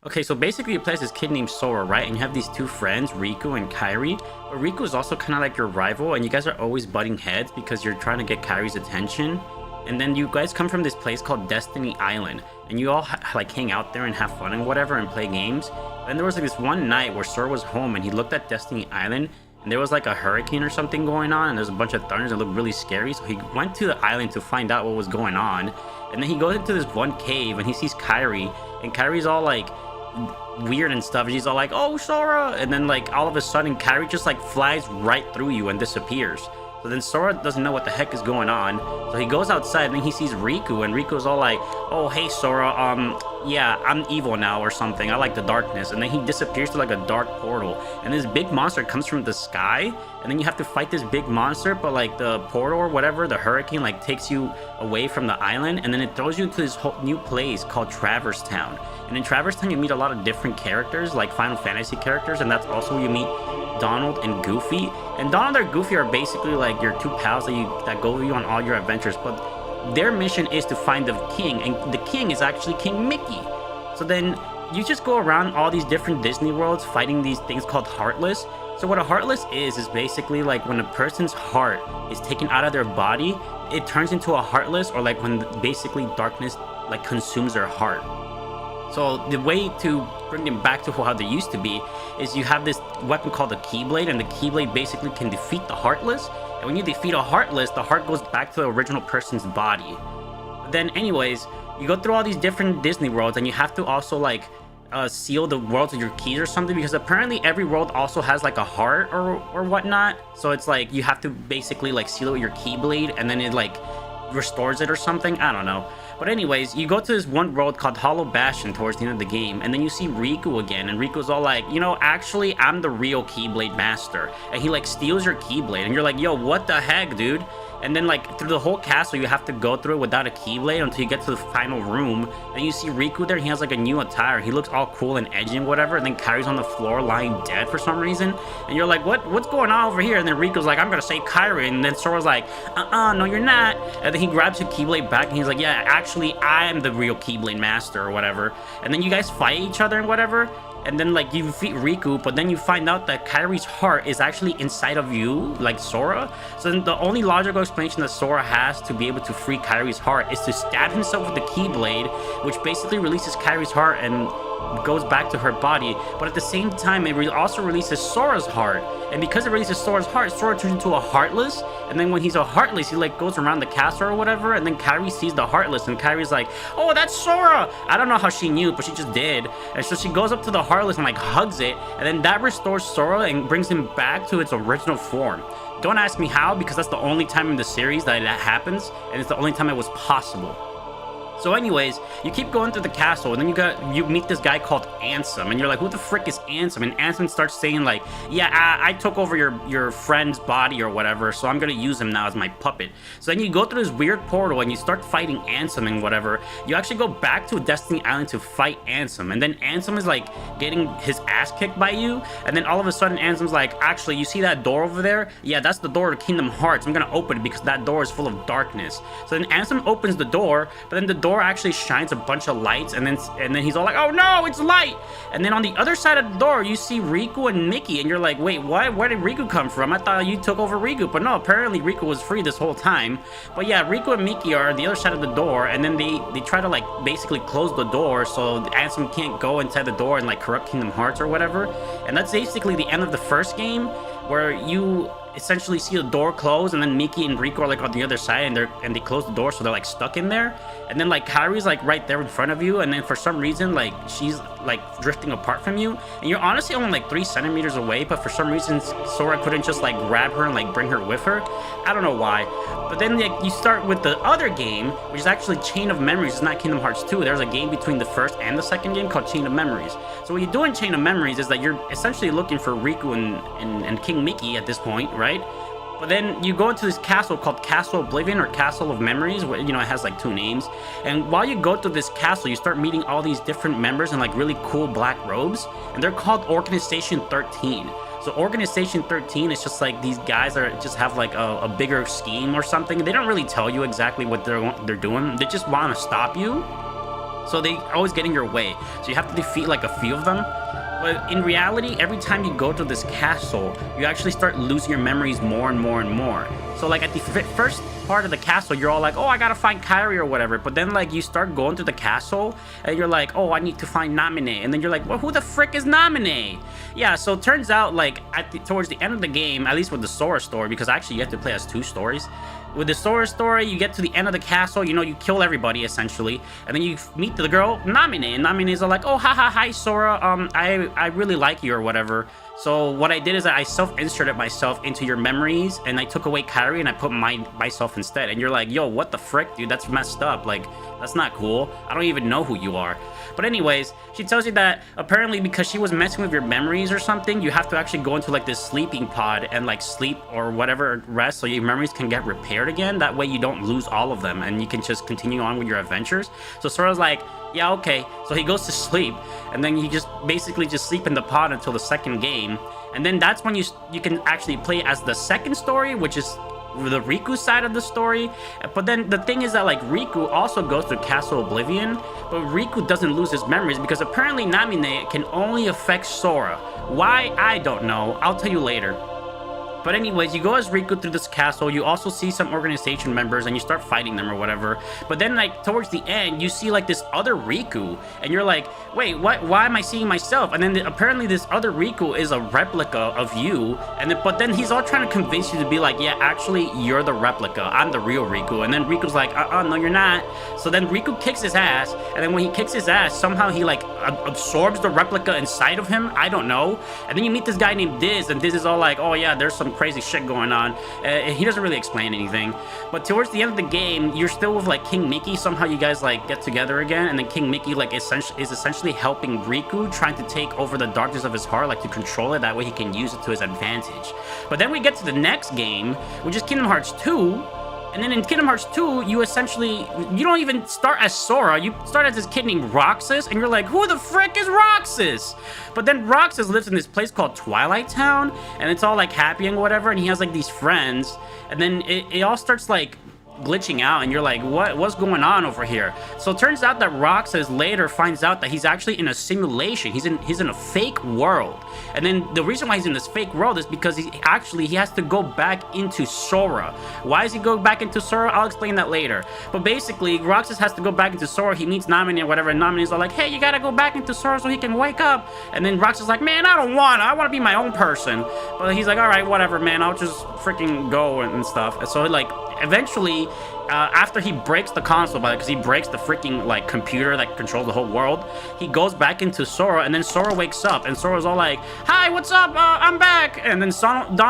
Okay, so basically you play as this kid named Sora, right? And you have these two friends, Riku and Kairi. But Riku is also kind of like your rival, and you guys are always butting heads because you're trying to get Kairi's attention. And then you guys come from this place called Destiny Island, and you all like hang out there and have fun and whatever and play games. Then there was like this one night where Sora was home and he looked at Destiny Island, and there was like a hurricane or something going on, and there's a bunch of thunders that looked really scary. So he went to the island to find out what was going on. And then he goes into this one cave and he sees Kairi, and Kairi's all like weird and stuff. She's all like, "Oh, Sora!" And then like all of a sudden Kairi just like flies right through you and disappears. So then Sora doesn't know what the heck is going on. So he goes outside and then he sees Riku, and Riku's all like, "Oh, hey Sora, yeah, I'm evil now or something. I like the darkness." And then he disappears to like a dark portal, and this big monster comes from the sky, and then you have to fight this big monster, but like the portal or whatever, the hurricane like takes you away from the island, and then it throws you into this whole new place called Traverse Town. And in Traverse Town you meet a lot of different characters, like Final Fantasy characters, and that's also where you meet Donald and Goofy. And Donald or Goofy are basically like your two pals that go with you on all your adventures, but their mission is to find the king, and the king is actually King Mickey. So then you just go around all these different Disney worlds fighting these things called Heartless. So what a Heartless is basically like when a person's heart is taken out of their body, it turns into a Heartless, or like when basically darkness like consumes their heart. So the way to bring them back to how they used to be is you have this weapon called the Keyblade, and the Keyblade basically can defeat the Heartless. And when you defeat a Heartless, the heart goes back to the original person's body. But then anyways, you go through all these different Disney worlds, and you have to also like seal the worlds with your keys or something, because apparently every world also has like a heart or whatnot. So it's like you have to basically like seal it with your Keyblade, and then it like restores it or something. I don't know. But anyways, you go to this one world called Hollow Bastion towards the end of the game, and then you see Riku again, and Riku's all like, "You know, actually, I'm the real Keyblade master." And he like steals your Keyblade, and you're like, "Yo, what the heck, dude?" And then like through the whole castle, you have to go through it without a Keyblade until you get to the final room. And you see Riku there, and he has like a new attire. He looks all cool and edgy and whatever, and then Kairi's on the floor lying dead for some reason. And you're like, what's going on over here? And then Riku's like, "I'm gonna save Kairi." And then Sora's like, no you're not. And then he grabs your Keyblade back, and he's like, "Yeah, actually, I'm the real Keyblade master," or whatever. And then you guys fight each other and whatever. And then like you defeat Riku, but then you find out that Kairi's heart is actually inside of you, like Sora. So then the only logical explanation that Sora has to be able to free Kairi's heart is to stab himself with the Keyblade, which basically releases Kairi's heart and goes back to her body. But at the same time, it also releases Sora's heart, and because it releases Sora's heart, Sora turns into a Heartless. And then when he's a Heartless, he like goes around the castle or whatever, and then Kairi sees the Heartless, and Kairi's like, "Oh, that's Sora!" I don't know how she knew, but she just did. And so she goes up to the Heartless and like hugs it, and then that restores Sora and brings him back to its original form. Don't ask me how, because that's the only time in the series that happens, and it's the only time it was possible. So anyways, you keep going through the castle, and then you meet this guy called Ansem, and you're like, "Who the frick is Ansem?" And Ansem starts saying like, "Yeah, I took over your friend's body or whatever, so I'm gonna use him now as my puppet." So then you go through this weird portal, and you start fighting Ansem and whatever. You actually go back to Destiny Island to fight Ansem, and then Ansem is like getting his ass kicked by you, and then all of a sudden Ansem's like, "Actually, you see that door over there? Yeah, that's the door to Kingdom Hearts. I'm gonna open it because that door is full of darkness." So then Ansem opens the door, but then the door actually shines a bunch of lights, and then he's all like, "Oh no, it's light!" And then on the other side of the door, you see Riku and Mickey, and you're like, "Wait, what? Where did Riku come from? I thought you took over Riku." But no, apparently Riku was free this whole time. But yeah, Riku and Mickey are on the other side of the door, and then they try to like basically close the door so Ansem can't go inside the door and like corrupt Kingdom Hearts or whatever. And that's basically the end of the first game, where you essentially see the door close, and then Mickey and Riku are like on the other side, and they close the door, so they're like stuck in there. And then like Kairi's like right there in front of you, and then for some reason like she's like drifting apart from you, and you're honestly only like 3 centimeters away, but for some reason Sora couldn't just like grab her and like bring her with her. I don't know why. But then like you start with the other game, which is actually Chain of Memories. It's not Kingdom Hearts 2. There's a game between the first and the second game called Chain of Memories. So what you do in Chain of Memories is that you're essentially looking for Riku and King Mickey at this point, right? But then you go into this castle called Castle Oblivion or Castle of Memories, where, you know, it has like 2 names. And while you go through this castle, you start meeting all these different members in like really cool black robes, and they're called Organization 13. So Organization 13 is just like these guys are just have like a bigger scheme or something. They don't really tell you exactly what they're doing. They just want to stop you. So they always get in your way. So you have to defeat like a few of them. But in reality, every time you go to this castle, you actually start losing your memories more and more and more. So like at the first part of the castle, you're all like, oh, I gotta find Kairi or whatever. But then like you start going to the castle and you're like, oh, I need to find Namine. And then you're like, well, who the frick is Namine? Yeah, so it turns out like towards the end of the game, at least with the Sora story, because actually you have to play as 2 stories. With the Sora story, you get to the end of the castle, you know, you kill everybody essentially, and then you meet the girl Namine, and Namine's all like, oh, hi Sora, I really like you or whatever. So what I did is I self-inserted myself into your memories, and I took away Kairi and I put myself instead. And you're like, yo, what the frick, dude? That's messed up. Like, that's not cool. I don't even know who you are. But anyways, she tells you that apparently because she was messing with your memories or something, you have to actually go into like this sleeping pod and like sleep or whatever, rest, so your memories can get repaired again. That way you don't lose all of them and you can just continue on with your adventures. So Sora's like, yeah, okay. So he goes to sleep, and then he just basically just sleep in the pod until the second game. And then that's when you can actually play as the second story, which is the Riku side of the story. But then the thing is that like Riku also goes to Castle Oblivion, but Riku doesn't lose his memories because apparently Namine can only affect Sora. Why? I don't know. I'll tell you later. But anyways, you go as Riku through this castle, you also see some organization members and you start fighting them or whatever. But then like towards the end, you see like this other Riku and you're like, wait, why am I seeing myself? And then apparently this other Riku is a replica of you. And then, but then he's all trying to convince you to be like, yeah, actually you're the replica, I'm the real Riku. And then Riku's like, no, you're not. So then Riku kicks his ass, and then when he kicks his ass, somehow he like absorbs the replica inside of him. I don't know. And then you meet this guy named Diz, and Diz is all like, oh yeah, there's some crazy shit going on. He doesn't really explain anything. But towards the end of the game, you're still with like King Mickey. Somehow you guys like get together again, and then King Mickey like is essentially helping Riku, trying to take over the darkness of his heart, like to control it. That way he can use it to his advantage. But then we get to the next game, which is Kingdom Hearts 2. And then in Kingdom Hearts 2, you don't even start as Sora. You start as this kid named Roxas, and you're like, who the frick is Roxas? But then Roxas lives in this place called Twilight Town, and it's all like happy and whatever, and he has like these friends, and then it all starts like glitching out, and you're like, what's going on over here? So it turns out that Roxas later finds out that he's actually in a simulation. He's in a fake world. And then the reason why he's in this fake world is because he has to go back into Sora. Why does he go back into Sora? I'll explain that later. But basically, Roxas has to go back into Sora. He meets Namine or whatever, and Namine's all like, hey, you gotta go back into Sora so he can wake up. And then Roxas is like, man, I want to be my own person. But he's like, all right, whatever, man, I'll just freaking go and stuff. And so like eventually, after he breaks the console, because he breaks the freaking like computer that controls the whole world, he goes back into Sora, and then Sora wakes up, and Sora's all like, hi, what's up? I'm back. And then Sonald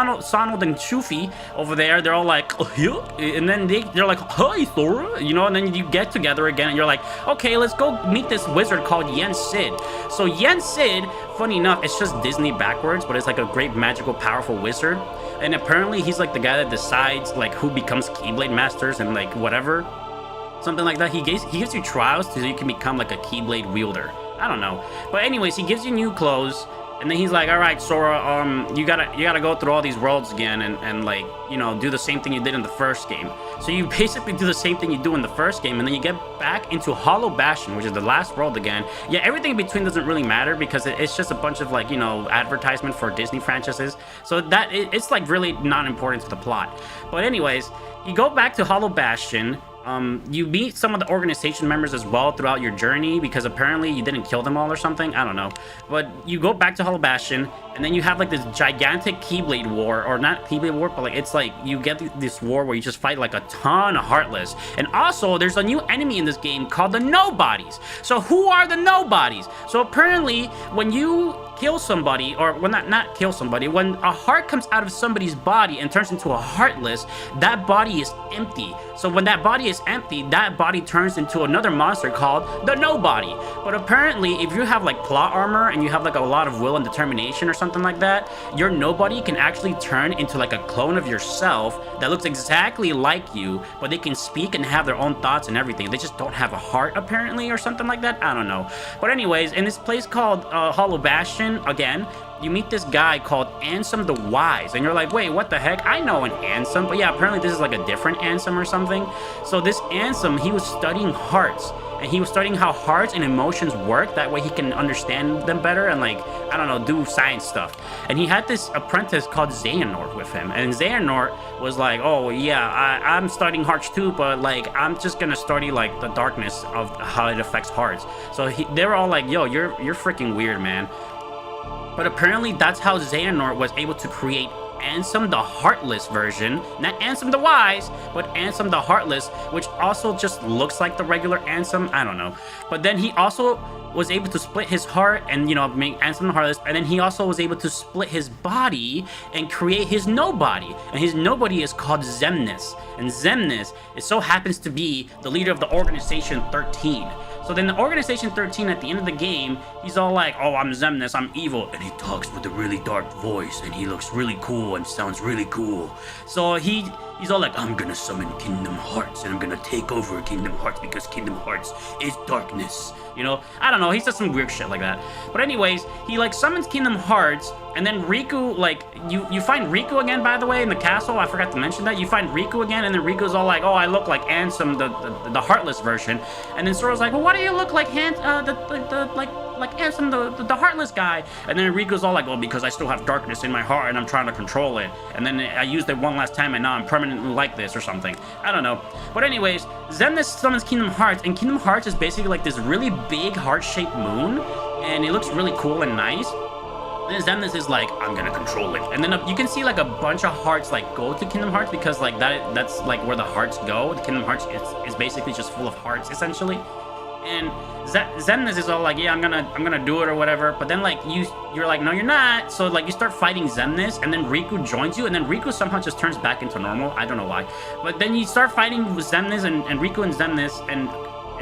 and Shufi over there, they're all like, and then they're like, hi, Sora, you know. And then you get together again, and you're like, okay, let's go meet this wizard called Yen Sid. So Yen Sid, funny enough, it's just Disney backwards, but it's like a great magical powerful wizard. And apparently he's like the guy that decides like who becomes Keyblade Masters and like whatever, something like that. He gives you trials so you can become like a Keyblade wielder. I don't know, but anyways, he gives you new clothes, and then he's like, all right, Sora, you gotta go through all these worlds again and like, you know, do the same thing you did in the first game. So you basically do the same thing you do in the first game, and then you get back into Hollow Bastion, which is the last world again. Yeah, everything in between doesn't really matter because it's just a bunch of like, you know, advertisement for Disney franchises. So that it's like really not important to the plot. But anyways, you go back to Hollow Bastion. You meet some of the organization members as well throughout your journey, because apparently you didn't kill them all or something, I don't know. But you go back to Hollow Bastion, and then you have like this gigantic Keyblade war, or not Keyblade war, but like it's like you get this war where you just fight like a ton of Heartless. And also there's a new enemy in this game called the Nobodies. So who are the Nobodies? So apparently when you kill somebody, or well, not kill somebody, when a heart comes out of somebody's body and turns into a Heartless, that body is empty. So when that body is empty, that body turns into another monster called the Nobody. But apparently if you have like plot armor and you have like a lot of will and determination or something like that, your Nobody can actually turn into like a clone of yourself that looks exactly like you, but they can speak and have their own thoughts and everything. They just don't have a heart apparently, or something like that. I don't know. But anyways, in this place called Hollow Bastion, again, you meet this guy called Ansem the Wise, and you're like, wait, what the heck? I know an Ansem, but yeah, apparently this is like a different Ansem or something. So this Ansem, he was studying hearts, and he was studying how hearts and emotions work. That way he can understand them better and like, I don't know, do science stuff. And he had this apprentice called Xehanort with him, and Xehanort was like, oh yeah, I'm studying hearts too, but like I'm just gonna study like the darkness of how it affects hearts. So they were all like, yo, you're freaking weird, man. But apparently that's how Xehanort was able to create Ansem the Heartless version. Not Ansem the Wise, but Ansem the Heartless, which also just looks like the regular Ansem. I don't know. But then he also was able to split his heart and, you know, make Ansem the Heartless. And then he also was able to split his body and create his Nobody. And his Nobody is called Xemnas. And Xemnas, it so happens to be the leader of the Organization 13. So then the Organization 13 at the end of the game, he's all like, oh, I'm Xemnas, I'm evil. And he talks with a really dark voice and he looks really cool and sounds really cool. So he's all like, I'm gonna summon Kingdom Hearts and I'm gonna take over Kingdom Hearts because Kingdom Hearts is darkness. You know, I don't know, he says some weird shit like that. But anyways, he like summons Kingdom Hearts, and then Riku, like, you find Riku again, by the way, in the castle. I forgot to mention that. You find Riku again, and then Riku's all like, oh, I look like Ansem, the Heartless version. And then Sora's like, well, why do you look like like Ansem, the Heartless guy? And then Riku's all like, well, because I still have darkness in my heart, and I'm trying to control it. And then I used it one last time, and now I'm permanently like this, or something. I don't know. But anyways, Xemnas summons Kingdom Hearts, and Kingdom Hearts is basically like this really big heart-shaped moon, and it looks really cool and nice. And Xemnas is like, I'm gonna control it. And then you can see like a bunch of hearts like go to Kingdom Hearts, because like that's like where the hearts go. The Kingdom Hearts is basically just full of hearts, essentially. And Xemnas is all like, yeah, I'm gonna do it or whatever. But then like you're like, no, you're not. So like you start fighting Xemnas, and then Riku joins you, and then Riku somehow just turns back into normal. I don't know why. But then you start fighting with Xemnas and Riku and Xemnas and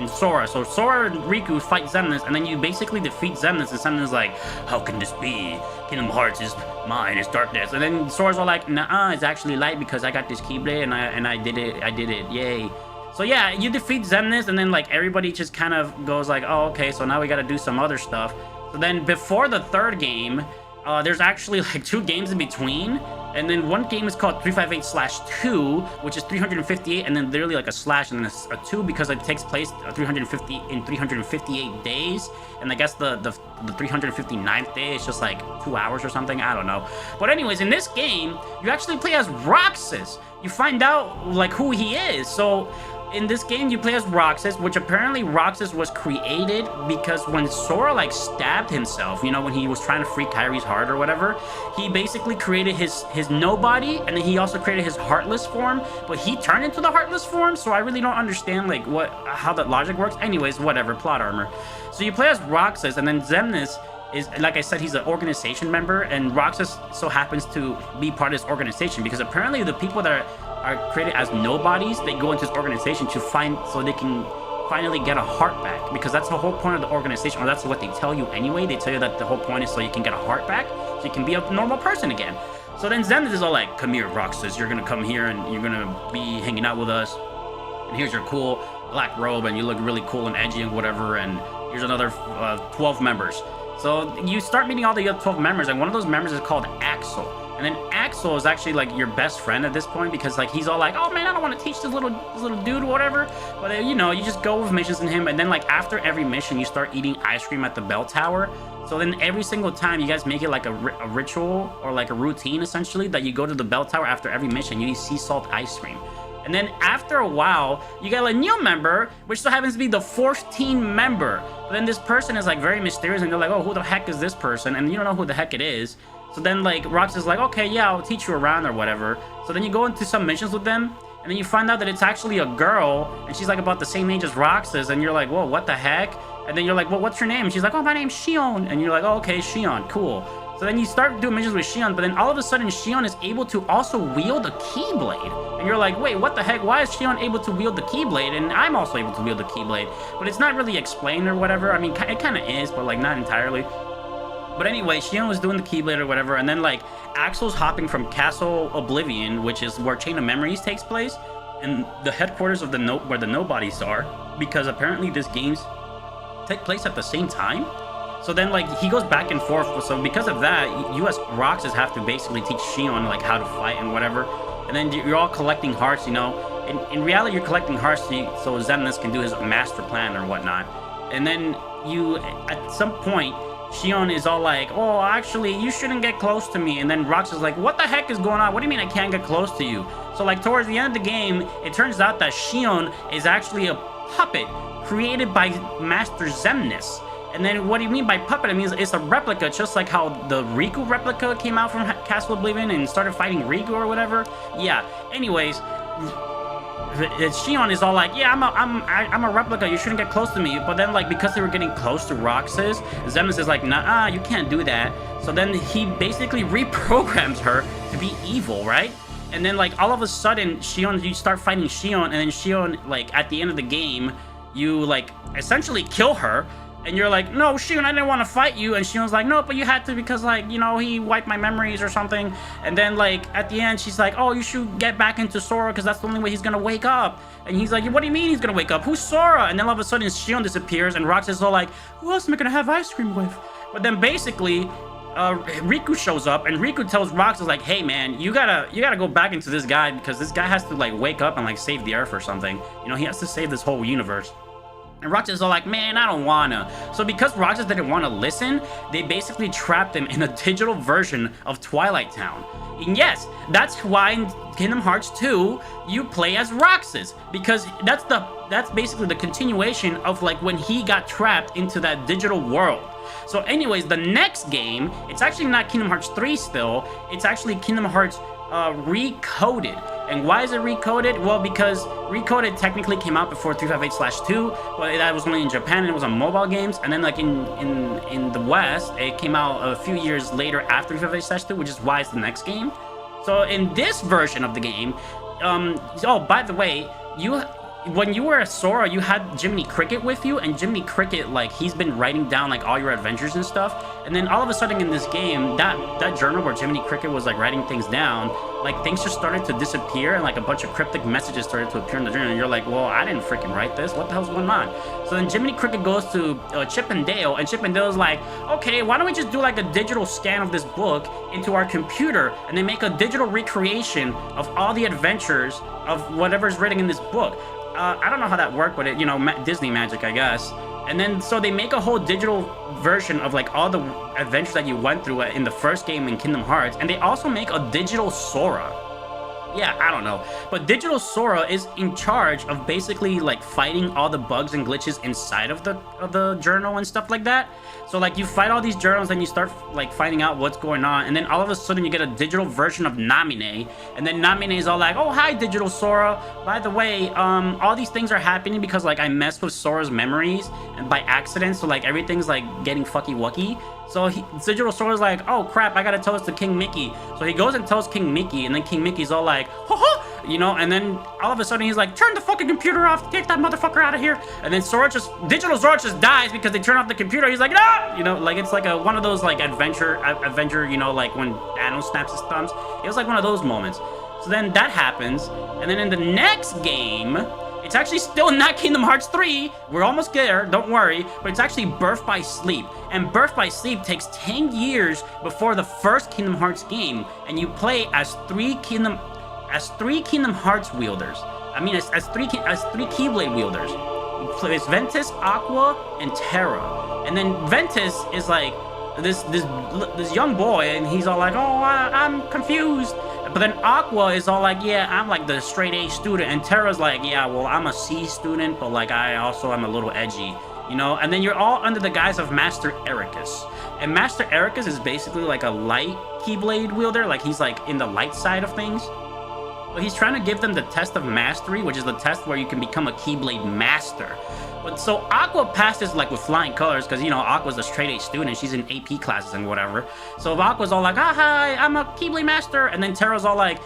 Sora. So Sora and Riku fight Xemnas, and then you basically defeat Xemnas, and Xemnas is like, how can this be? Kingdom Hearts is mine, it's darkness. And then Sora's all like, nah, it's actually light because I got this Keyblade and I did it, yay. So yeah, you defeat Xemnas, and then like everybody just kind of goes like, oh, okay, so now we gotta do some other stuff. So then before the third game, there's actually like 2 games in between. And then one game is called 358/2, which is 358, and then literally like a slash and then a 2, because it takes place 358 days. And I guess the 359th day is just like 2 hours or something. I don't know. But anyways, in this game, you actually play as Roxas. You find out like who he is. So in this game, you play as Roxas, which apparently Roxas was created because when Sora like stabbed himself, you know, when he was trying to free Kairis' heart or whatever, he basically created his Nobody, and then he also created his Heartless form, but he turned into the Heartless form. So I really don't understand like how that logic works. Anyways, whatever, plot armor. So you play as Roxas, and then Xemnas is, like I said, he's an organization member, and Roxas so happens to be part of this organization because apparently the people that are created as nobodies, they go into this organization so they can finally get a heart back, because that's the whole point of the organization, or that's what they tell you anyway. They tell you that the whole point is so you can get a heart back, so you can be a normal person again. So then Xemnas is all like, come here, Roxas, you're gonna come here and you're gonna be hanging out with us, and here's your cool black robe, and you look really cool and edgy and whatever, and here's another 12 members. So you start meeting all the other 12 members, and one of those members is called Axel. And then Axel is actually like your best friend at this point, because like he's all like, oh man, I don't want to teach this little dude or whatever. But you know, you just go with missions in him, and then like after every mission, you start eating ice cream at the bell tower. So then every single time, you guys make it like a ritual or like a routine essentially, that you go to the bell tower after every mission, you eat sea salt ice cream. And then after a while, you get a new member, which so happens to be the 14th member. But then this person is like very mysterious, and they're like, oh, who the heck is this person? And you don't know who the heck it is. So then like Rox is like, okay, yeah, I'll teach you around or whatever. So then you go into some missions with them, and then you find out that it's actually a girl, and she's like about the same age as Roxas, and you're like, whoa, what the heck? And then you're like, well, what's your name? And she's like, oh, my name's Xion. And you're like, oh, okay, Xion, cool. So then you start doing missions with Xion, but then all of a sudden Xion is able to also wield a Keyblade. And you're like, wait, what the heck? Why is Xion able to wield the Keyblade? And I'm also able to wield the Keyblade. But it's not really explained or whatever. I mean, it kind of is, but like not entirely. But anyway, Xion was doing the Keyblade or whatever, and then like Axel's hopping from Castle Oblivion, which is where Chain of Memories takes place, and the headquarters of where the Nobodies are, because apparently these games take place at the same time. So then like he goes back and forth. So because of that, you as Roxas have to basically teach Xion like how to fight and whatever. And then you're all collecting hearts, you know. in reality, you're collecting hearts so Xemnas can do his master plan or whatnot. And then at some point, Xion is all like, oh, actually, you shouldn't get close to me. And then Roxas is like, what the heck is going on? What do you mean I can't get close to you? So, like, towards the end of the game, it turns out that Xion is actually a puppet created by Master Xemnas. And then what do you mean by puppet? It means it's a replica, just like how the Riku replica came out from Castle Oblivion and started fighting Riku or whatever. Yeah, anyways, Xion is all like, yeah, I'm a replica, you shouldn't get close to me. But then, like, because they were getting close to Roxas, Xemnas is like, nah, you can't do that. So then he basically reprograms her to be evil, right? And then, like, all of a sudden, Xion, you start fighting Xion, and then Xion, like, at the end of the game, you, like, essentially kill her. And you're like, no, Xion, I didn't want to fight you. And Xion's like, no, but you had to because, like, you know, he wiped my memories or something. And then, like, at the end, she's like, oh, you should get back into Sora because that's the only way he's going to wake up. And he's like, what do you mean he's going to wake up? Who's Sora? And then all of a sudden, Xion disappears and Roxas is all like, who else am I going to have ice cream with? But then basically, Riku shows up and Riku tells Roxas, like, hey, man, you gotta go back into this guy because this guy has to, like, wake up and, like, save the Earth or something. You know, he has to save this whole universe. And Roxas is all like, man, I don't wanna. So because Roxas didn't want to listen, they basically trapped him in a digital version of Twilight Town. And yes, that's why in Kingdom Hearts 2, you play as Roxas. Because that's basically the continuation of, like, when he got trapped into that digital world. So anyways, the next game, it's actually not Kingdom Hearts 3 still, it's actually Kingdom Hearts Recoded. And why is it recoded? Well, because Recoded technically came out before 358/2, but that was only in Japan and it was on mobile games. And then, like, in the West, it came out a few years later after 358/2, which is why it's the next game. So in this version of the game, oh, by the way, when you were a Sora, you had Jiminy Cricket with you, and Jiminy Cricket, like, he's been writing down, like, all your adventures and stuff. And then all of a sudden in this game, that journal where Jiminy Cricket was, like, writing things down, like, things just started to disappear, and, like, a bunch of cryptic messages started to appear in the journal, and you're like, well, I didn't freaking write this. What the hell's going on? So then Jiminy Cricket goes to Chip and Dale, and Chip and Dale's like, okay, why don't we just do, like, a digital scan of this book into our computer, and then make a digital recreation of all the adventures of whatever's written in this book. I don't know how that worked, but it, you know, Disney magic, I guess. And then, so they make a whole digital version of, like, all the adventures that you went through in the first game in Kingdom Hearts. And they also make a digital Sora. Yeah, I don't know. But digital Sora is in charge of basically, like, fighting all the bugs and glitches inside of the journal and stuff like that. So, like, you fight all these journals and you start, like, finding out what's going on. And then all of a sudden you get a digital version of Namine. And then Namine is all like, oh, hi, digital Sora. By the way, all these things are happening because, like, I messed with Sora's memories and by accident. So, like, everything's, like, getting fucky-wucky. So Digital Sora's like, oh crap, I gotta tell this to King Mickey. So he goes and tells King Mickey, and then King Mickey's all like, ha, you know, and then all of a sudden he's like, turn the fucking computer off, get that motherfucker out of here. And then Digital Sora just dies because they turn off the computer. He's like, no, you know, like, it's like one of those, like, adventure, you know, like when Thanos snaps his thumbs. It was like one of those moments. So then that happens, and then in the next game, it's actually still not Kingdom Hearts 3. We're almost there, don't worry. But it's actually Birth by Sleep. And Birth by Sleep takes 10 years before the first Kingdom Hearts game. And you play as three Kingdom Hearts wielders. I mean, as three Keyblade wielders. You play as Ventus, Aqua, and Terra. And then Ventus is like this young boy, and he's all like, oh, I'm confused. But then Aqua is all like, yeah, I'm like the straight A student. And Terra's like, yeah, well, I'm a C student, but, like, I also am a little edgy, you know? And then you're all under the guise of Master Ericus. And Master Ericus is basically like a light Keyblade wielder. Like, he's, like, in the light side of things. But he's trying to give them the test of mastery, which is the test where you can become a Keyblade master. But so Aqua passes, like, with flying colors, because, you know, Aqua's a straight A student. She's in AP classes and whatever. So Aqua's all like, ah, hi, I'm a Keyblade master. And then Terra's all like,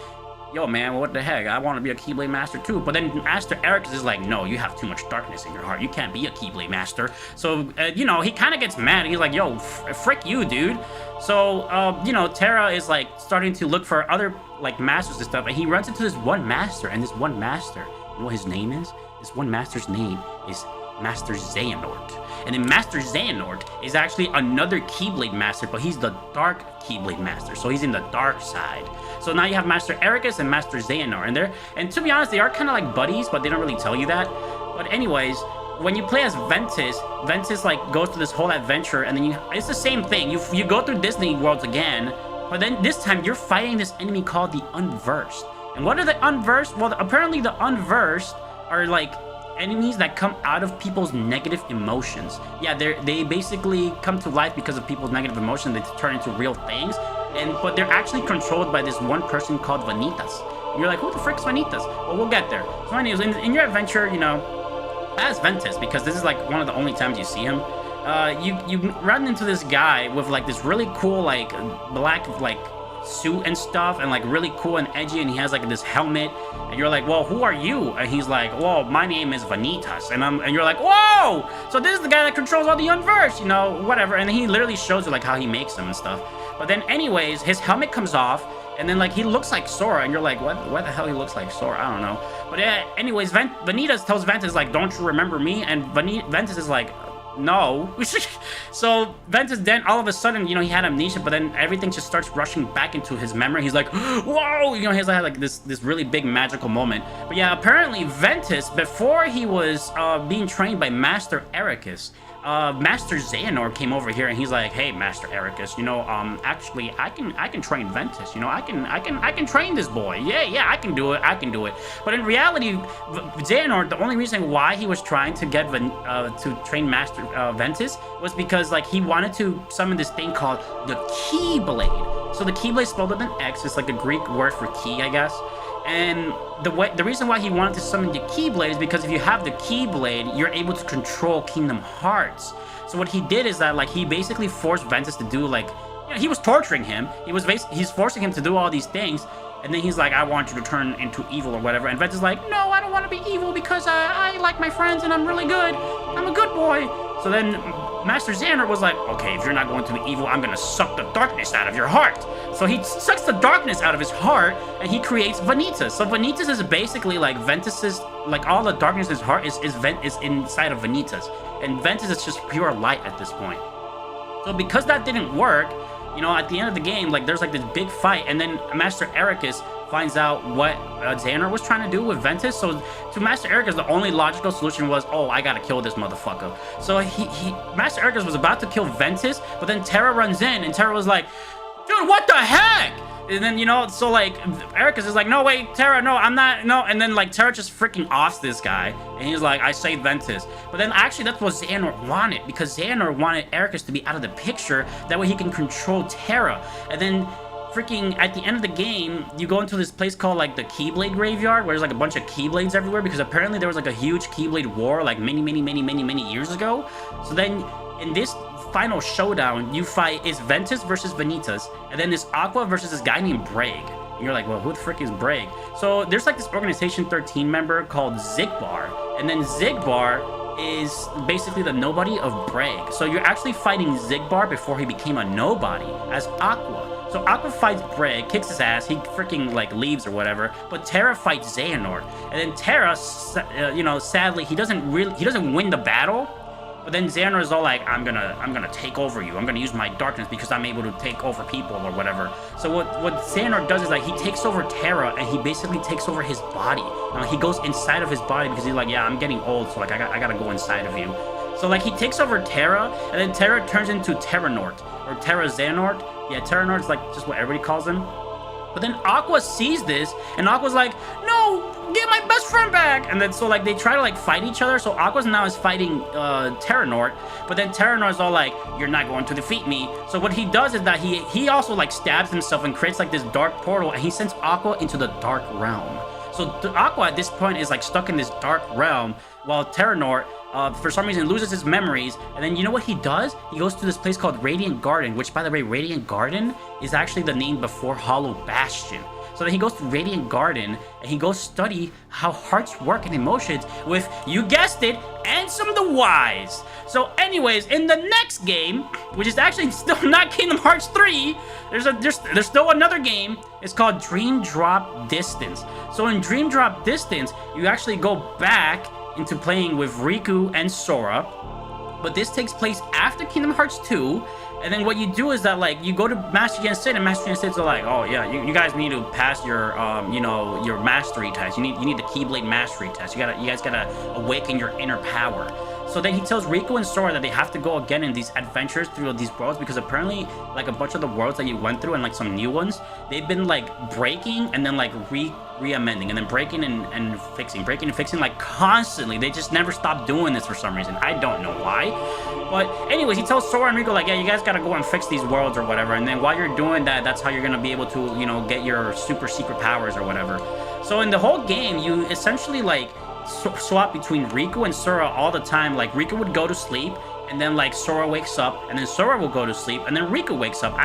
yo, man, what the heck? I want to be a Keyblade master too. But then Master Ericus is like, no, you have too much darkness in your heart. You can't be a Keyblade master. So, you know, he kind of gets mad. He's like, yo, frick you, dude. So, you know, Terra is, like, starting to look for other, like, masters and stuff. And he runs into this one master. And this one master, you know what his name is? This one master's name is Master Xehanort. And then Master Xehanort is actually another Keyblade Master, but he's the Dark Keyblade Master, so he's in the dark side. So now you have Master Ericus and Master Xehanort, and to be honest, they are kind of like buddies, but they don't really tell you that. But anyways, when you play as Ventus like goes through this whole adventure, and then it's the same thing. You go through Disney worlds again, but then this time you're fighting this enemy called the Unversed. And what are the Unversed? Well, apparently the Unversed are like enemies that come out of people's negative emotions. Yeah, they basically come to life because of people's negative emotions. They turn into real things, but they're actually controlled by this one person called Vanitas. And you're like, who the frick's Vanitas? Well, we'll get there. So anyways, in your adventure, you know, as Ventus, because this is like one of the only times you see him, you run into this guy with like this really cool like black like suit and stuff, and like really cool and edgy, and he has like this helmet, and you're like, well, who are you? And he's like, well, my name is Vanitas, and you're like, whoa, so this is the guy that controls all the Unversed, you know, whatever. And he literally shows you like how he makes them and stuff. But then anyways, his helmet comes off, and then like he looks like Sora, and you're like, what the hell he looks like Sora? I don't know. But anyways, Vanitas tells Ventus like, don't you remember me? And Ventus is like, no. So Ventus then all of a sudden, you know, he had amnesia, but then everything just starts rushing back into his memory. He's like, whoa, you know, he's like this really big magical moment. But yeah, apparently Ventus, before he was being trained by Master Ericus, Master Xehanort came over here, and he's like, hey, Master Ericus, you know, actually I can train Ventus, you know, I can train this boy. Yeah, I can do it. But in reality, Xehanort, the only reason why he was trying to get to train Master Ventus was because like he wanted to summon this thing called the Keyblade. So the Keyblade spelled with an X, it's like a Greek word for key, I guess. And the reason why he wanted to summon the Keyblade is because if you have the Keyblade, you're able to control Kingdom Hearts. So what he did is that like he basically forced Ventus to do like, you know, he was torturing him. He's forcing him to do all these things. And then he's like, I want you to turn into evil or whatever. And Ventus is like, no, I don't want to be evil because I like my friends and I'm really good. I'm a good boy. So then Master Xehanort was like, okay, if you're not going to be evil, I'm going to suck the darkness out of your heart. So he sucks the darkness out of his heart, and he creates Vanitas. So Vanitas is basically like Ventus's, like all the darkness in his heart is inside of Vanitas. And Ventus is just pure light at this point. So because that didn't work, you know, at the end of the game, like there's like this big fight, and then Master Ericus finds out what Xehanort was trying to do with Ventus. So to Master Ericus, the only logical solution was, oh, I gotta kill this motherfucker. So Master Ericus was about to kill Ventus, but then Terra runs in, and Terra was like, dude, what the heck? And then, you know, so like Ericus is like, no, wait, Terra, no, I'm not, no. And then like Terra just freaking offs this guy, and he's like, I saved Ventus. But then actually that's what Xehanort wanted, because Xehanort wanted Ericus to be out of the picture, that way he can control Terra. And then freaking at the end of the game, you go into this place called like the Keyblade Graveyard, where there's like a bunch of Keyblades everywhere, because apparently there was like a huge Keyblade war like many years ago. So then in this final showdown, you fight is Ventus versus Vanitas, and then this Aqua versus this guy named Braig. And you're like, well, who the frick is Braig? So there's like this Organization 13 member called Xigbar, and then Xigbar is basically the nobody of Braig. So you're actually fighting Xigbar before he became a nobody as Aqua. So Aqua fights Braig, kicks his ass, he freaking like leaves or whatever, but Terra fights Xehanort. And then Terra, you know, sadly, he doesn't win the battle. But then Xehanort is all like, I'm gonna take over you. I'm gonna use my darkness because I'm able to take over people or whatever. So what Xehanort does is like he takes over Terra, and he basically takes over his body. He goes inside of his body because he's like, yeah, I'm getting old, so like I gotta go inside of you. So like he takes over Terra, and then Terra turns into Terranort or Terra Xehanort. Yeah, Terranort's like just what everybody calls him. But then Aqua sees this, and Aqua's like, no, get my best friend back. And then so like they try to like fight each other. So Aqua's now is fighting Terranort, but then Terranort's all like, you're not going to defeat me. So what he does is that he also like stabs himself and creates like this dark portal, and he sends Aqua into the dark realm. So Aqua at this point is like stuck in this dark realm, while Terranort for some reason loses his memories. And then you know what he does? He goes to this place called Radiant Garden, which by the way, Radiant Garden is actually the name before Hollow Bastion. So then he goes to Radiant Garden, and he goes study how hearts work and emotions with, you guessed it, Ansem the Wise. So anyways, in the next game, which is actually still not Kingdom Hearts 3, there's still another game. It's called Dream Drop Distance. So in Dream Drop Distance, you actually go back into playing with Riku and Sora. But this takes place after Kingdom Hearts 2. And then what you do is that, like, you go to Master Yen Sid, and Master Yen Sid's like, oh yeah, you guys need to pass your you know, your mastery test. You need the Keyblade mastery test. You guys gotta awaken your inner power. So then he tells Riku and Sora that they have to go again in these adventures through these worlds, because apparently, like, a bunch of the worlds that you went through and like some new ones, they've been like breaking and then like re-amending and then breaking and fixing like constantly. They just never stop doing this for some reason. I don't know why. But anyways, he tells Sora and Riku, like, yeah, you guys gotta go and fix these worlds or whatever. And then while you're doing that, that's how you're gonna be able to, you know, get your super secret powers or whatever. So in the whole game, you essentially like swap between Riku and Sora all the time. Like, Riku would go to sleep, and then like Sora wakes up, and then Sora will go to sleep, and then Riku wakes up.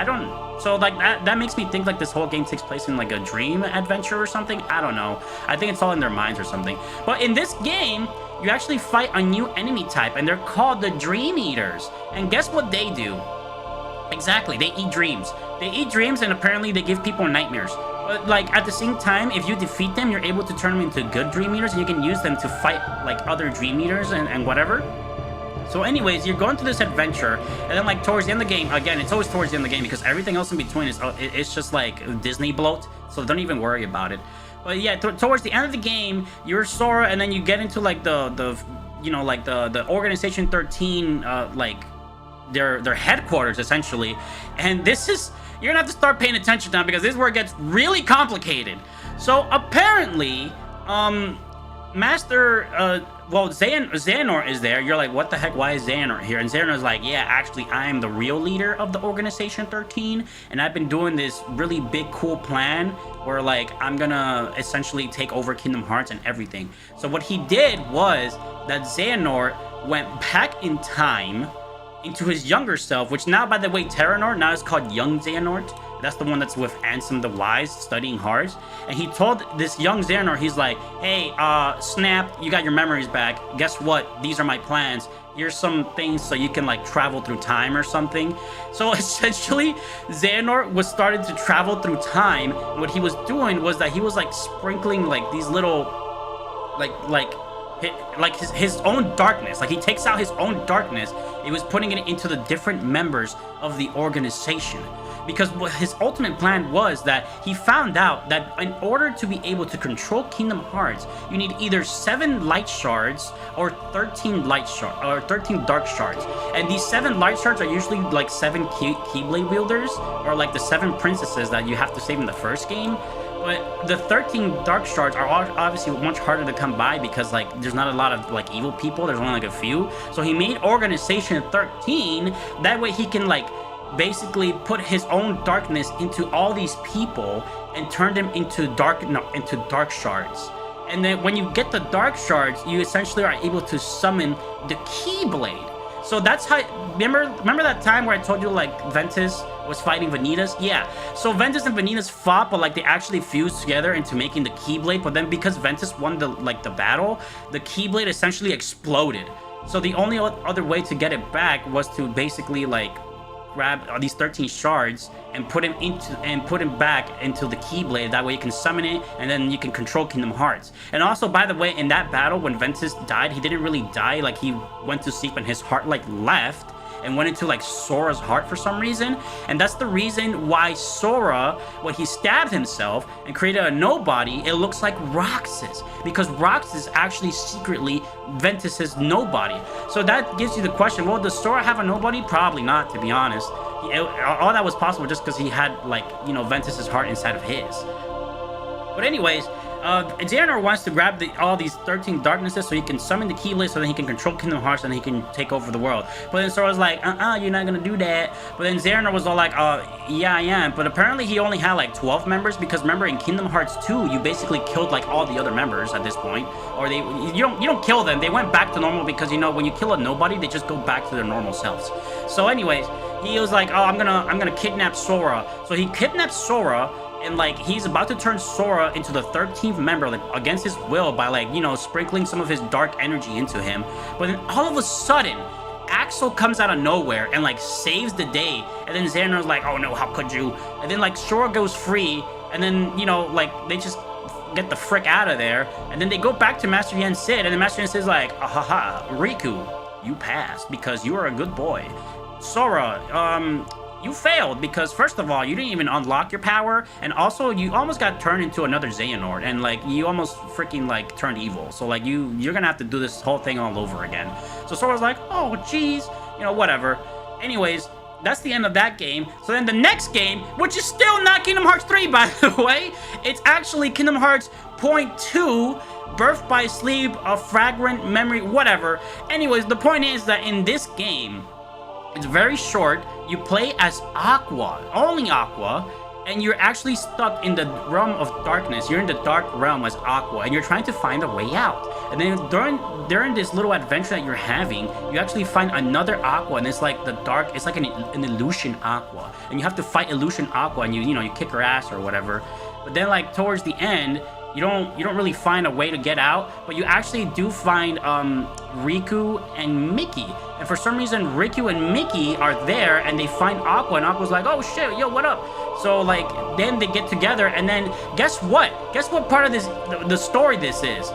So like that makes me think like this whole game takes place in like a dream adventure or something. I don't know. I think it's all in their minds or something. But in this game, you actually fight a new enemy type, and they're called the Dream Eaters. And guess what they do? Exactly, they eat dreams. They eat dreams, and apparently they give people nightmares. But like at the same time, if you defeat them, you're able to turn them into good Dream Eaters, and you can use them to fight like other Dream Eaters and whatever. So anyways, you're going through this adventure, and then like towards the end of the game, again, it's always towards the end of the game because everything else in between is it's just like Disney bloat, so don't even worry about it. But yeah, towards the end of the game, you're Sora, and then you get into like the you know, like the Organization 13 like their headquarters essentially. And this is, you're gonna have to start paying attention now, because this is where it gets really complicated. So apparently, Xehanort is there. You're like, what the heck? Why is Xehanort here? And Xehanort's like, yeah, actually, I am the real leader of the Organization 13, and I've been doing this really big, cool plan where, like, I'm gonna essentially take over Kingdom Hearts and everything. So what he did was that Xehanort went back in time into his younger self, which now, by the way, Terranort now is called Young Xehanort. That's the one that's with Ansem the Wise, studying hard. And he told this young Xehanort, he's like, hey, Snap, you got your memories back. Guess what? These are my plans. Here's some things so you can, like, travel through time or something. So essentially, Xehanort was starting to travel through time. And what he was doing was that he was, like, sprinkling, like, these little, like his own darkness. Like, he takes out his own darkness. He was putting it into the different members of the organization. Because what his ultimate plan was that he found out that in order to be able to control Kingdom Hearts, you need either 7 light shards or 13 light shards or 13 dark shards. And these 7 light shards are usually like 7 Keyblade wielders, or like the 7 princesses that you have to save in the first game. But the 13 dark shards are obviously much harder to come by, because like there's not a lot of like evil people. There's only like a few. So he made Organization 13. That way he can like basically put his own darkness into all these people and turn them into dark shards. And then when you get the dark shards, you essentially are able to summon the Keyblade. So that's how, remember that time where I told you like Ventus was fighting Vanitas? Yeah. So Ventus and Vanitas fought, but like they actually fused together into making the Keyblade. But then because Ventus won the battle, the Keyblade essentially exploded. So the only other way to get it back was to basically like grab these 13 shards and put him back into the Keyblade. That way you can summon it, and then you can control Kingdom Hearts. And also, by the way, in that battle when Ventus died, he didn't really die. Like, he went to sleep and his heart like left and went into like Sora's heart for some reason. And that's the reason why Sora, when he stabbed himself and created a nobody, it looks like Roxas, because Roxas is actually secretly Ventus's nobody. So that gives you the question, well, does Sora have a nobody? Probably not, to be honest. All that was possible just because he had, like, you know, Ventus's heart inside of his. But anyways, Xehanort wants to grab all these 13 darknesses so he can summon the Keyblade, so that he can control Kingdom Hearts and he can take over the world. But then Sora's like, you're not gonna do that. But then Xehanort was all like, yeah, I am. But apparently he only had like 12 members, because remember in Kingdom Hearts 2, you basically killed like all the other members at this point. Or you don't kill them. They went back to normal, because, you know, when you kill a nobody, they just go back to their normal selves. So anyways, he was like, I'm gonna kidnap Sora. So he kidnaps Sora, and like he's about to turn Sora into the 13th member, like against his will, by like, you know, sprinkling some of his dark energy into him. But then all of a sudden, Axel comes out of nowhere and like saves the day. And then Xehanort's like, oh no, how could you? And then like Sora goes free, and then, you know, like they just get the frick out of there. And then they go back to Master Yen Sid, and then Master Yen Sid's like, ahaha, Riku, you passed because you are a good boy. Sora, you failed because first of all, you didn't even unlock your power, and also you almost got turned into another Xehanort, and like you almost freaking like turned evil. So like you're gonna have to do this whole thing all over again. So Sora's like, oh geez, you know, whatever. Anyways, that's the end of that game. So then the next game, which is still not Kingdom Hearts 3, by the way, it's actually Kingdom Hearts .2, Birth by Sleep, a Fragment Memory, whatever. Anyways, the point is that in this game, it's very short. You play as Aqua, only Aqua, and you're actually stuck in the realm of darkness. You're in the dark realm as Aqua, and you're trying to find a way out. And then during this little adventure that you're having, you actually find another Aqua, and it's like the dark. It's like an illusion Aqua, and you have to fight illusion Aqua, and you kick her ass or whatever. But then like towards the end, you don't really find a way to get out, but you actually do find Riku and Mickey. And for some reason, Riku and Mickey are there, and they find Aqua, and Aqua's like, oh shit, yo, what up? So like, then they get together, and then guess what? Guess what part of this, the story this is?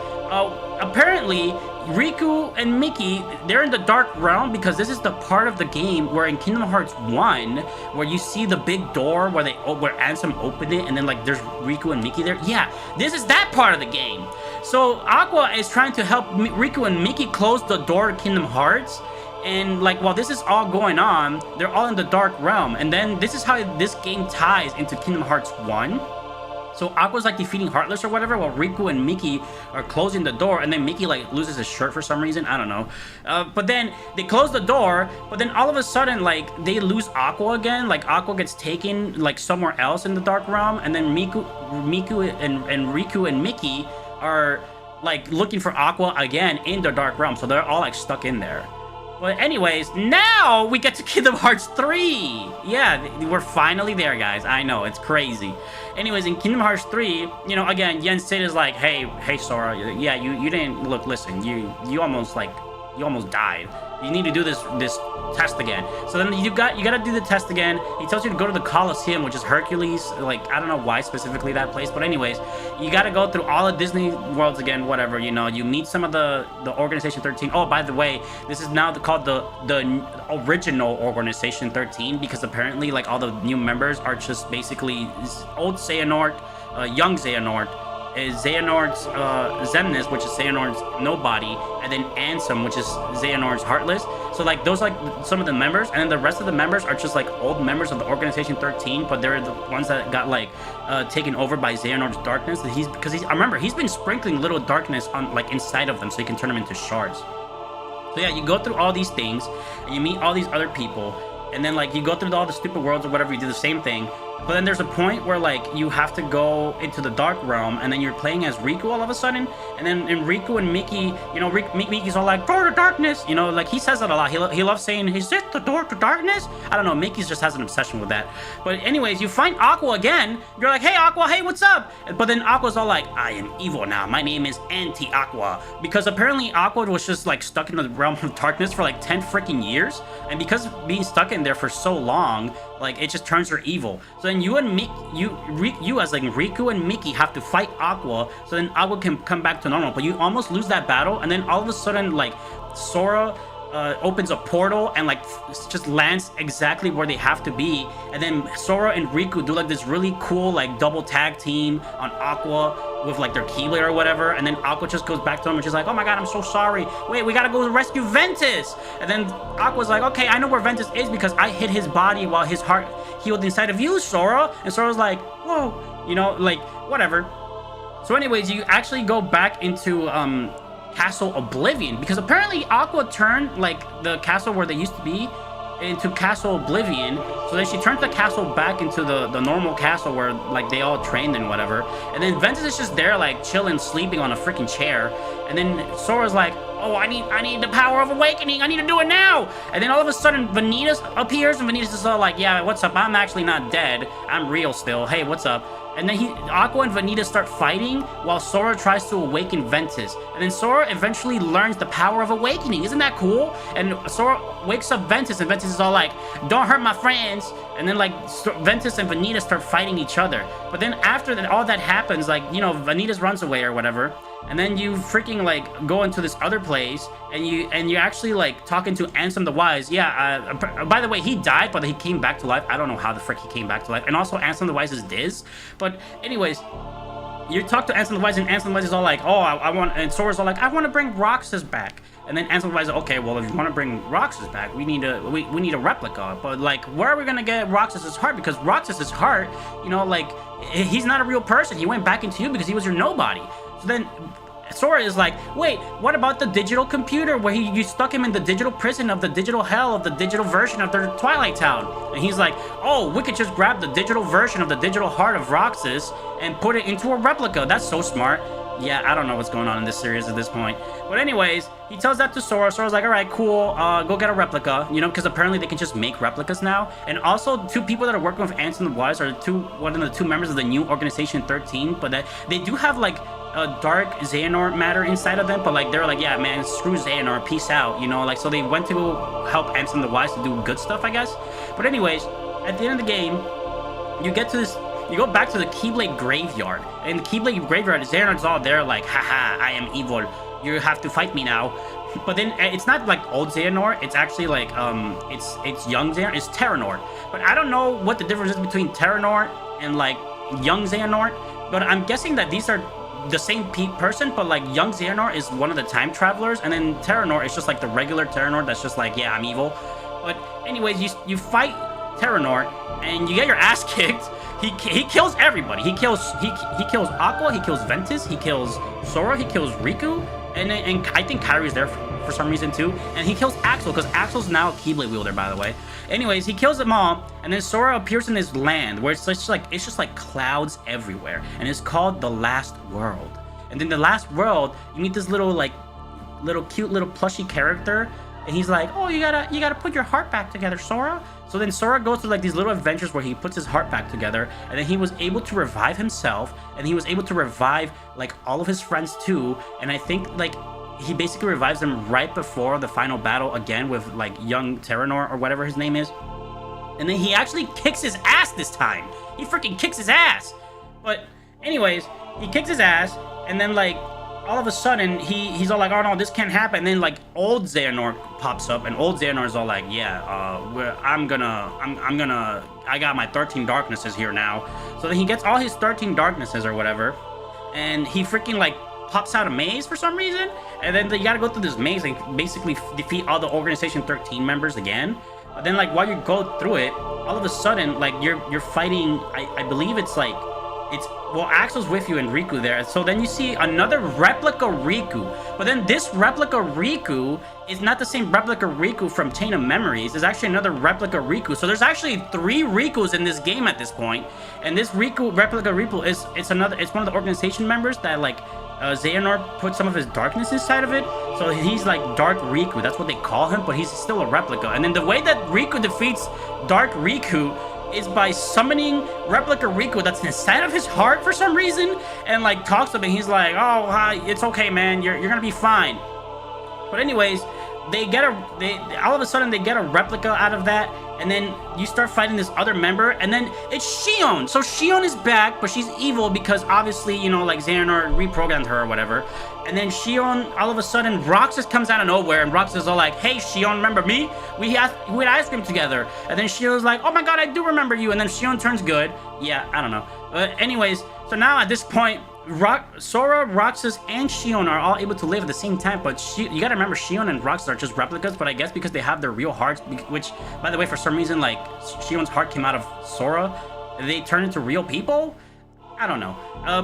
Apparently, Riku and Mickey, they're in the dark realm because this is the part of the game where in Kingdom Hearts 1, where you see the big door where Ansem opened it, and then like there's Riku and Mickey there. Yeah, this is that part of the game. So Aqua is trying to help Riku and Mickey close the door to Kingdom Hearts. And like while this is all going on, they're all in the dark realm. And then this is how this game ties into Kingdom Hearts 1. So Aqua's like defeating Heartless or whatever, while Riku and Mickey are closing the door, and then Mickey like loses his shirt for some reason, I don't know. But then they close the door, but then all of a sudden like they lose Aqua again, like Aqua gets taken like somewhere else in the dark realm, and then Riku and Mickey are like looking for Aqua again in the dark realm, so they're all like stuck in there. But anyways, now we get to Kingdom Hearts 3. Yeah, we're finally there, guys. I know, it's crazy. Anyways, in Kingdom Hearts 3, you know, again, Yen Sid is like, hey Sora, yeah, you didn't look. Listen, you almost died. You need to do this test again. So then you gotta do the test again. He tells you to go to the Colosseum, which is Hercules. Like, I don't know why specifically that place, but anyways, you gotta go through all the Disney worlds again, whatever, you know. You meet some of the Organization 13. Oh, by the way, this is now called the original Organization 13, because apparently like all the new members are just basically old Xehanort, young Xehanort, is Xehanort's Xemnas, which is Xehanort's Nobody, and then Ansem, which is Xehanort's Heartless. So like those are like some of the members, and then the rest of the members are just like old members of the Organization 13, but they're the ones that got like taken over by Xehanort's darkness. I remember he's been sprinkling little darkness on like inside of them so he can turn them into shards. So yeah, you go through all these things, and you meet all these other people, and then like you go through all the stupid worlds or whatever, you do the same thing. But then there's a point where like you have to go into the dark realm, and then you're playing as Riku all of a sudden, and then in Riku and Mickey, you know, Mickey's all like, door to darkness, you know, like he says that a lot. He loves saying, is this the door to darkness? I don't know, Mickey's just has an obsession with that. But anyways, you find Aqua again, you're like, hey Aqua, hey, what's up? But then Aqua's all like, I am evil now, my name is Anti-Aqua, because apparently Aqua was just like stuck in the realm of darkness for like 10 freaking years, and because being stuck in there for so long, like it just turns her evil. So then you and you as like Riku and Mickey have to fight Aqua, so then Aqua can come back to normal. But you almost lose that battle, and then all of a sudden like Sora opens a portal and like just lands exactly where they have to be, and then Sora and Riku do like this really cool like double tag team on Aqua with like their Keyblade or whatever, and then Aqua just goes back to him and she's like, oh my god, I'm so sorry, wait, we gotta go rescue Ventus. And then Aqua's like, okay, I know where Ventus is because I hit his body while his heart healed inside of you, Sora. And Sora's like, whoa, you know, like whatever. So anyways, you actually go back into Castle Oblivion, because apparently Aqua turned like the castle where they used to be into Castle Oblivion. So then she turned the castle back into the normal castle where like they all trained and whatever. And then Ventus is just there like chilling, sleeping on a freaking chair. And then Sora's like, oh, I need the power of awakening, I need to do it now. And then all of a sudden Vanitas appears, and Vanitas is all like, yeah, what's up, I'm actually not dead, I'm real still, hey, what's up? And then Aqua and Vanitas start fighting while Sora tries to awaken Ventus. And then Sora eventually learns the power of awakening. Isn't that cool? And Sora wakes up Ventus, and Ventus is all like, don't hurt my friends. And then like Ventus and Vanitas start fighting each other. But then after that, all that happens, like, you know, Vanitas runs away or whatever. and then you freaking like go into this other place, and you actually like talking to Ansem the Wise. Yeah, by the way, he died, but he came back to life. I don't know how the frick he came back to life. And also Ansem the Wise is Diz. But anyways, you talk to Ansem the Wise, and Ansem the Wise is all like, oh, I want, and Sora's all like, I want to bring Roxas back. And then Ansem the Wise is okay, well, if you want to bring Roxas back, we need a replica. But like, where are we gonna get Roxas's heart? Because Roxas's heart, you know, like, he's not a real person. He went back into you because he was your nobody. So then Sora is like, wait, what about the digital computer where you stuck him in the digital prison of the digital hell of the digital version of the Twilight Town? And he's like, oh, we could just grab the digital version of the digital heart of Roxas and put it into a replica. That's so smart. Yeah, I don't know what's going on in this series at this point. But anyways, he tells that to Sora. Sora's like, all right, cool, go get a replica, you know, because apparently they can just make replicas now. And also, two people that are working with Ansem the Wise are one of the two members of the new Organization 13, but that they do have like a dark Xehanort matter inside of them, but like they're like, yeah, man, screw Xehanort, peace out, you know, like, so they went to help Ansem the Wise to do good stuff, I guess. But anyways, at the end of the game, you get to this. You go back to the Keyblade Graveyard, and the Keyblade Graveyard, Xehanort's all there like, haha, I am evil, you have to fight me now. But then it's not like old Xehanort, it's actually like, it's young Xehanort, it's Terranort. But I don't know what the difference is between Terranort and like young Xehanort, but I'm guessing that these are the same person, but like young Xehanort is one of the time travelers, and then Terranort is just like the regular Terranort that's just like, yeah, I'm evil. But anyways, you fight Terranort, and you get your ass kicked. He kills everybody. He kills Aqua, he kills Ventus, he kills Sora, he kills Riku, and I think Kairi's there for some reason too. And he kills Axel, because Axel's now a Keyblade wielder, by the way. Anyways, he kills them all, and then Sora appears in this land where it's just like clouds everywhere, and it's called the Last World. And then the Last World, you meet this little cute little plushy character, and he's like, oh, you gotta put your heart back together, Sora. So then Sora goes through like these little adventures where he puts his heart back together, and then he was able to revive himself, and he was able to revive like all of his friends too. And I think like he basically revives them right before the final battle again with like young Terranort or whatever his name is. And then he actually kicks his ass this time. He freaking kicks his ass. But anyways, he kicks his ass, and then like all of a sudden, he's all like, oh no, this can't happen. And then like old Xehanort pops up, and old Xehanort is all like, yeah, I got my 13 darknesses here now. So then he gets all his 13 darknesses or whatever, and he freaking like pops out a maze for some reason, and then you gotta go through this maze and basically defeat all the Organization 13 members again. But then like while you go through it, all of a sudden like you're fighting, I believe it's like, well, Axel's with you and Riku there. So then you see another replica Riku. But then this replica Riku is not the same replica Riku from Chain of Memories. There's actually another replica Riku. So there's actually 3 Rikus in this game at this point. And this replica Riku it's one of the organization members that like Xehanort put some of his darkness inside of it. So he's like Dark Riku. That's what they call him, but he's still a replica. And then the way that Riku defeats Dark Riku is by summoning replica Riku that's inside of his heart for some reason, and like talks to him, and he's like, oh, hi, it's okay, man, you're gonna be fine. But anyways, all of a sudden they get a replica out of that, and then you start fighting this other member, and then it's Xion. So Xion is back, but she's evil because obviously, you know, like Xehanort reprogrammed her or whatever. And then Xion, all of a sudden, Roxas comes out of nowhere, and Roxas is all like, hey, Xion, remember me? We had ice cream together. And then Xion's like, oh my god, I do remember you. And then Xion turns good. Yeah, I don't know. But anyways, so now at this point, Sora, Roxas, and Xion are all able to live at the same time, but you gotta remember, Xion and Roxas are just replicas, but I guess because they have their real hearts, which, by the way, for some reason, like, Xion's heart came out of Sora, they turn into real people? I don't know.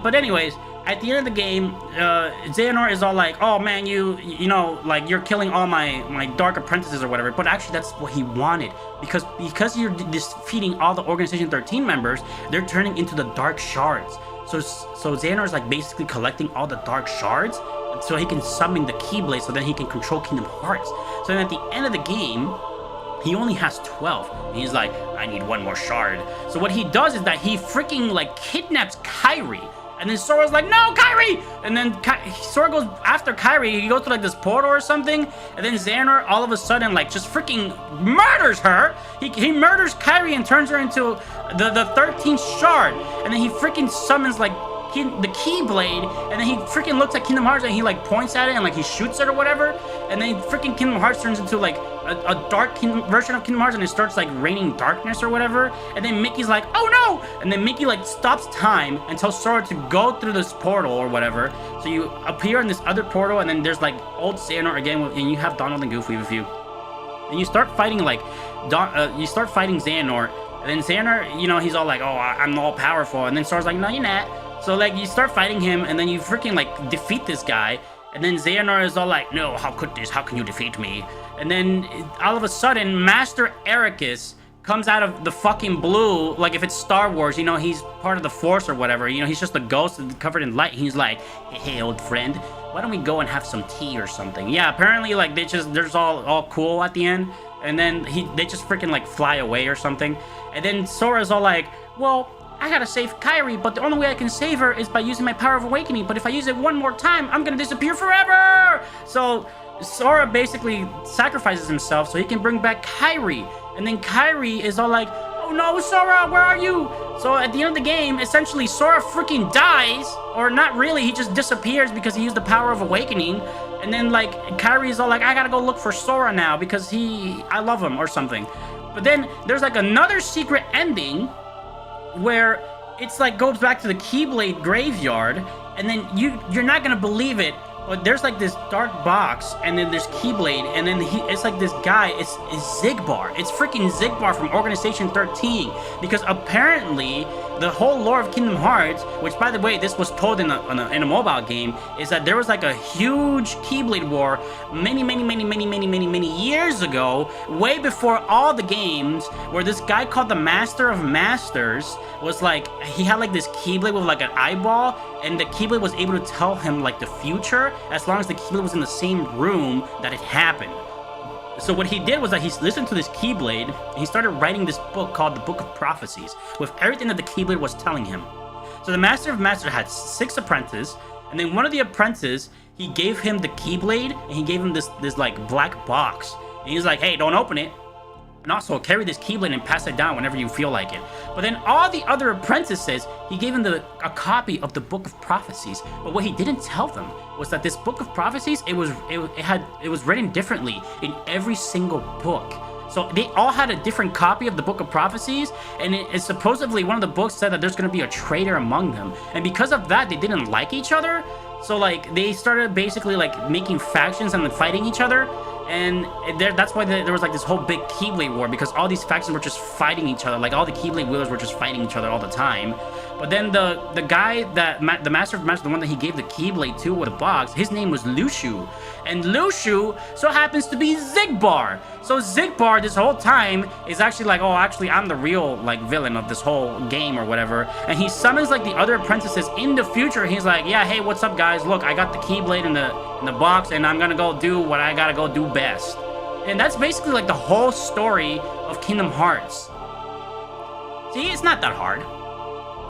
But anyways, at the end of the game, Xehanort is all like, oh man, you know, like, you're killing all my dark apprentices or whatever, but actually that's what he wanted, because you're defeating all the Organization 13 members, they're turning into the Dark Shards. So Xehanort is like basically collecting all the dark shards so he can summon the Keyblade, so then he can control Kingdom Hearts. So then at the end of the game, he only has 12. And he's like, I need one more shard. So what he does is that he freaking like kidnaps Kairi. And then Sora's like, no, Kairi! And then Sora goes after Kairi. He goes to like this portal or something. And then Xehanort all of a sudden like just freaking murders her. He murders Kairi and turns her into the 13th shard. And then he freaking summons like the Keyblade, and then he freaking looks at Kingdom Hearts and he like points at it and like he shoots it or whatever, and then freaking Kingdom Hearts turns into like a dark version of Kingdom Hearts, and it starts like raining darkness or whatever, and then Mickey's like, oh no, and then Mickey like stops time and tells Sora to go through this portal or whatever. So you appear in this other portal, and then there's like old Xehanort again, and you have Donald and Goofy with you, and you start fighting like you start fighting Xehanort, and then Xehanort, you know, he's all like, oh, I'm all powerful, and then Sora's like, no, you're not. So like you start fighting him, and then you freaking like defeat this guy, and then Xehanort is all like, no, how can you defeat me? And then all of a sudden, Master Ericus comes out of the fucking blue, like if it's Star Wars, you know, he's part of the Force or whatever, you know, he's just a ghost covered in light. He's like, hey, old friend, why don't we go and have some tea or something? Yeah, apparently, like, they're all cool at the end, and then they just freaking, like, fly away or something, and then Sora's all like, well, I gotta save Kairi, but the only way I can save her is by using my power of awakening, but if I use it one more time, I'm gonna disappear forever! So Sora basically sacrifices himself so he can bring back Kairi, and then Kairi is all like, oh no, Sora, where are you? So at the end of the game, essentially Sora freaking dies, or not really, he just disappears because he used the power of awakening, and then like Kairi is all like, I gotta go look for Sora now because I love him or something. But then there's like another secret ending where it's like goes back to the Keyblade graveyard, and then you're not gonna believe it, but there's like this dark box, and then there's Keyblade, and then it's like this guy, it's Xigbar. It's freaking Xigbar from Organization 13, because apparently the whole lore of Kingdom Hearts, which by the way, this was told in a mobile game, is that there was like a huge Keyblade war many years ago, way before all the games, where this guy called the Master of Masters was like, he had like this Keyblade with like an eyeball, and the Keyblade was able to tell him like the future as long as the Keyblade was in the same room that it happened. So what he did was that he listened to this Keyblade, and he started writing this book called the Book of Prophecies, with everything that the Keyblade was telling him. So the Master of Masters had 6 apprentices, and then one of the apprentices, he gave him the Keyblade, and he gave him this like black box. And he was like, hey, don't open it. And also, carry this Keyblade and pass it down whenever you feel like it. But then all the other apprentices, he gave them a copy of the Book of Prophecies. But what he didn't tell them was that this Book of Prophecies, it was written differently in every single book. So they all had a different copy of the Book of Prophecies, and it's supposedly one of the books said that there's going to be a traitor among them. And because of that, they didn't like each other. So like they started basically like making factions and then fighting each other. And that's why there was like this whole big Keyblade war, because all these factions were just fighting each other. Like all the Keyblade wielders were just fighting each other all the time. But then the guy the Master of Masters, the one that he gave the Keyblade to with the box, his name was Lushu. And Lushu so happens to be Xigbar. So Xigbar this whole time is actually like, oh, actually I'm the real like villain of this whole game or whatever. And he summons like the other apprentices in the future. He's like, yeah, hey, what's up guys? Look, I got the Keyblade in the box, and I'm gonna go do what I gotta go do best. And that's basically like the whole story of Kingdom Hearts. See, it's not that hard.